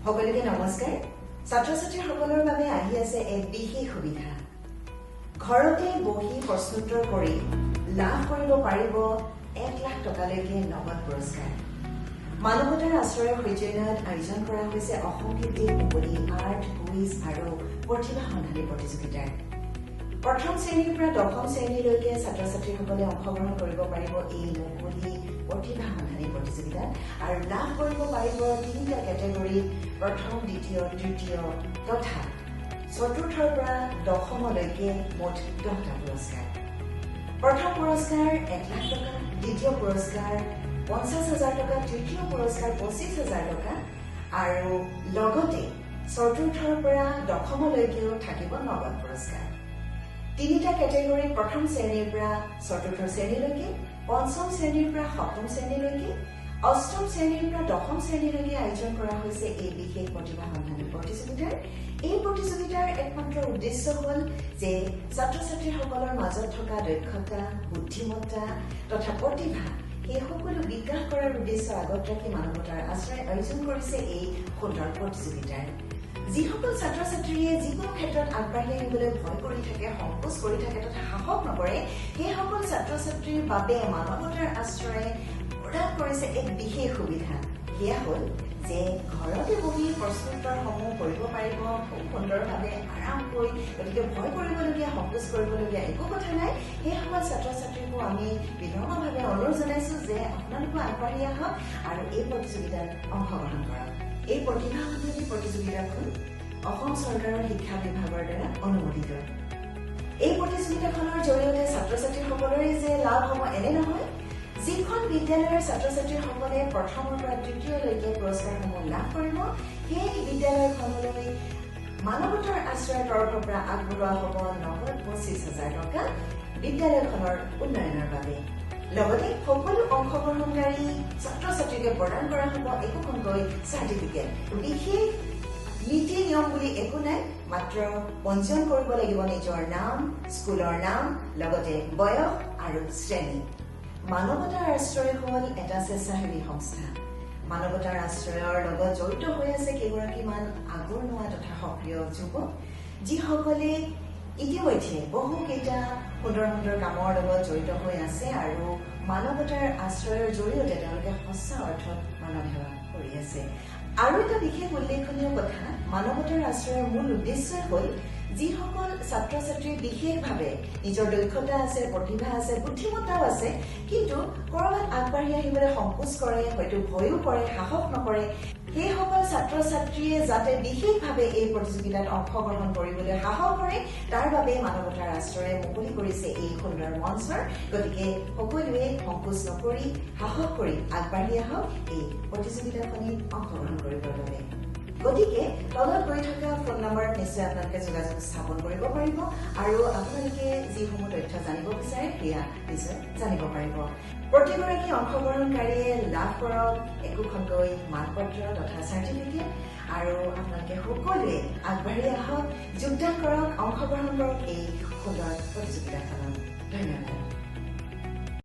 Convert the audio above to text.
সকলোকে নমস্কাৰ। ছাত্ৰ-ছাত্ৰীসকলৰ বাবে আহি আছে এক বিশেষ সুবিধা। ঘৰতে বহি প্ৰশ্নোত্তৰ কৰি লাভ কৰিব পাৰিব 1 লাখ টকালৈকে নগদ পুৰস্কাৰ। মানৱতাৰ আশ্ৰয়ৰ সৌজন্যত আয়োজন কৰা হৈছে অসম ভিত্তিক মুকলি আৰ্ট কুইজ আৰু প্ৰতিভা সন্ধানী প্ৰতিযোগিতাৰ। প্ৰথম শ্ৰেণীৰ পৰা দশম শ্ৰেণীলৈকে ছাত্ৰ-ছাত্ৰীসকলে অংশগ্ৰহণ কৰিব পাৰিব এই মুকলি প্ৰতিভা সন্ধানী প্ৰতিযোগিতাত আৰু লাভ কৰিব পাৰিব 3টা কেটেগৰীত প্ৰথম, দ্বিতীয়, তৃতীয় তথা চতুৰ্থৰ পৰা দশমলৈকে মুঠ 10টা পুৰস্কাৰ। প্ৰথম পুৰস্কাৰ 1 লাখ টকা, দ্বিতীয় পুৰস্কাৰ 50,000 টকা, তৃতীয় পুৰস্কাৰ 25,000 টকা আৰু লগতে চতুৰ্থৰ পৰা দশমলৈকেও থাকিব নগদ পুৰস্কাৰ। 3টা কেটেগৰীত প্ৰথম শ্ৰেণীৰ পৰা চতুৰ্থ শ্ৰেণীলৈকে, পঞ্চম শ্ৰেণীৰ পৰা সপ্তম শ্ৰেণীলৈকে, অষ্টম শ্ৰেণীৰ পৰা দশম শ্ৰেণীলৈকে আয়োজন কৰা হৈছে এই বিশেষ প্ৰতিভা সন্ধানী প্ৰতিযোগিতাৰ। এই প্ৰতিযোগিতাৰ একমাত্ৰ উদ্দেশ্য হ'ল যে ছাত্ৰ-ছাত্ৰীসকলৰ মাজত থকা দক্ষতা, বুদ্ধিমত্তা তথা প্ৰতিভা এই সকলো বিকাশ কৰাৰ উদ্দেশ্য আগত ৰাখি মানৱতাৰ আশ্ৰয় আয়োজন কৰিছে এই সুন্দৰ প্ৰতিযোগিতাৰ। যিসকল ছাত্ৰ-ছাত্ৰীয়ে যিকোনো ক্ষেত্ৰত আগবাঢ়ি আহিবলৈ ভয় কৰি থাকে, সংকোচ কৰি থাকে তথা সাহস নকৰে, সেইসকল ছাত্ৰ-ছাত্ৰীৰ বাবে মানৱতাৰ আশ্ৰয়ে প্ৰদান কৰিছে এক বিশেষ সুবিধা। সেয়া হ'ল যে ঘৰতে বহি প্ৰশ্নোত্তৰসমূহ কৰিব পাৰিব খুব সুন্দৰভাৱে আৰামকৈ। গতিকে ভয় কৰিবলগীয়া, সংকোচ কৰিবলগীয়া একো কথা নাই। সেইসকল ছাত্ৰ-ছাত্ৰীকো আমি বিনম্ৰভাৱে অনুৰোধ জনাইছো যে আপোনালোকো আগবাঢ়ি আহক আৰু এই প্ৰতিযোগিতাত অংশগ্ৰহণ কৰক। এই প্ৰতিভা সন্ধানী প্ৰতিযোগিতাখন অসম চৰকাৰৰ শিক্ষা বিভাগৰ দ্বাৰা অনুমোদিত। এই প্ৰতিযোগিতাখনৰ জৰিয়তে ছাত্ৰ-ছাত্ৰীসকলৰে যে লাভ হ'ব এনে নহয়। যিখন বিদ্যালয়ৰ ছাত্ৰ-ছাত্ৰীসকলে প্ৰথমৰ পৰা তৃতীয়লৈকে পুৰস্কাৰসমূহ লাভ কৰিব, সেই বিদ্যালয়খনলৈ মানৱতাৰ আশ্ৰয়ৰ তৰফৰ পৰা আগবঢ়োৱা হ'ব নগদ 25,000 টকা বিদ্যালয়খনৰ উন্নয়নৰ বাবে। লগতে সকলো অংশগ্ৰহণকাৰী ছাত্ৰ-ছাত্ৰীকে প্ৰদান কৰা হ'ব একোখনকৈ চাৰ্টিফিকেট। বিশেষ নীতি নিয়ম বুলি একো নাই, মাত্ৰ পঞ্জীয়ন কৰিব লাগিব নিজৰ নাম, স্কুলৰ নাম, লগতে বয়স আৰু শ্ৰেণী। মানৱতাৰ আশ্ৰয় হ'ল এটা স্বেচ্ছাসেৱী সংস্থা। মানৱতাৰ আশ্ৰয়ৰ লগত জড়িত হৈ আছে কেইগৰাকীমান আগৰণুৱা তথা সক্ৰিয় যুৱক, যিসকলে ইতিমধ্যে বহুকেইটা সুন্দৰ সুন্দৰ কামৰ লগত জড়িত হৈ আছে আৰু মানৱতাৰ আশ্ৰয়ৰ জৰিয়তে তেওঁলোকে সঁচা অৰ্থত মানৱ সেৱা কৰি আছে। আৰু এটা বিশেষ উল্লেখনীয় কথা, মানৱতাৰ আশ্ৰয়ৰ মূল উদ্দেশ্যই হ'ল যিসকল ছাত্ৰ-ছাত্ৰীৰ বিশেষভাৱে নিজৰ দক্ষতা আছে, প্ৰতিভা আছে, বুদ্ধিমত্তাও আছে, কিন্তু ক'ৰবাত আগবাঢ়ি আহিবলৈ সংকোচ কৰে, হয়তো ভয়ো কৰে, সাহস নকৰে, সেইসকল ছাত্ৰ-ছাত্ৰীয়ে যাতে বিশেষভাৱে এই প্ৰতিযোগিতাত অংশগ্ৰহণ কৰিবলৈ সাহস কৰে, তাৰ বাবে মানৱতাৰ আশ্ৰয়ে মুকলি কৰিছে এই সুন্দৰ মঞ্চৰ। গতিকে সকলোৱে সংকোচ নকৰি সাহস কৰি আগবাঢ়ি আহক এই প্ৰতিযোগিতাখনিত অংশগ্ৰহণ কৰিবৰ বাবে। গতিকে তলত গৈ থকা ফোন নম্বৰত নিশ্চয় আপোনালোকে যোগাযোগ স্থাপন কৰিব পাৰিব আৰু আপোনালোকে যিসমূহ তথ্য জানিব বিচাৰে সেয়া নিশ্চয় জানিব পাৰিব। প্ৰতিগৰাকী অংশগ্ৰহণকাৰীয়ে লাভ কৰক একোখনকৈ মানপত্ৰ তথা চাৰ্টিফিকেট আৰু আপোনালোকে সকলোৱে আগবাঢ়ি আহক, যোগদান কৰক, অংশগ্ৰহণ কৰক এই সুন্দৰ প্ৰতিযোগিতাখনত। ধন্যবাদ।